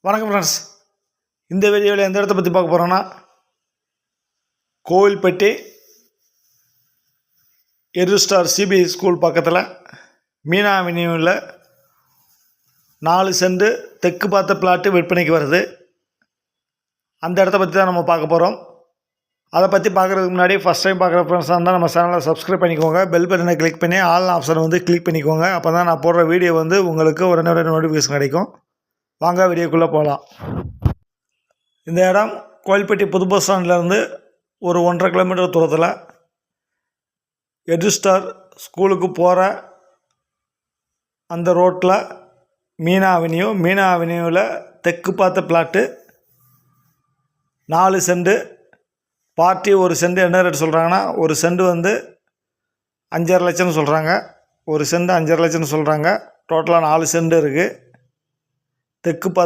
வணக்கம் ஃப்ரெண்ட்ஸ். இந்த வீடியோவில் எந்த இடத்த பற்றி பார்க்க போகிறோன்னா, கோவில்பட்டி எருஸ்டார் சிபிஐ ஸ்கூல் பக்கத்தில் மீனா அவென்யூவில் 4 சென்ட் தெற்கு பார்த்த பிளாட்டு விற்பனைக்கு வருது. அந்த இடத்த பற்றி தான் நம்ம பார்க்க போகிறோம். அதை பற்றி பார்க்குறதுக்கு முன்னாடி ஃபஸ்ட் டைம் பார்க்குற ஃப்ரெண்ட்ஸாக இருந்தால் நம்ம சேனலை சப்ஸ்கிரைப் பண்ணிக்கோங்க. பெல் பட்டனை கிளிக் பண்ணி ஆல் ஆப்ஷனை கிளிக் பண்ணிக்கோங்க. அப்போ தான் நான் போடுற வீடியோ உங்களுக்கு உடனே நோட்டிஃபிகேஷன் கிடைக்கும். வாங்க வீடியோக்குள்ளே போகலாம். இந்த இடம் கோவில்பட்டி புது பஸ் ஸ்டாண்ட்லேருந்து ஒரு 1.5 கிலோமீட்டர் தூரத்தில் எருஸ்டார் ஸ்கூலுக்கு போகிற அந்த ரோட்டில் மீனா அவென்யூவில் தெற்கு பார்த்த பிளாட்டு 4 சென்ட். பார்ட்டி 1 சென்ட் என்ன ரேட் சொல்கிறாங்கன்னா, 1 சென்ட் 5.5 லட்சம்னு சொல்கிறாங்க. 1 சென்ட் 5.5 லட்சம்னு சொல்கிறாங்க. டோட்டலாக 4 சென்ட் இருக்குது. தெற்கு பார்த்த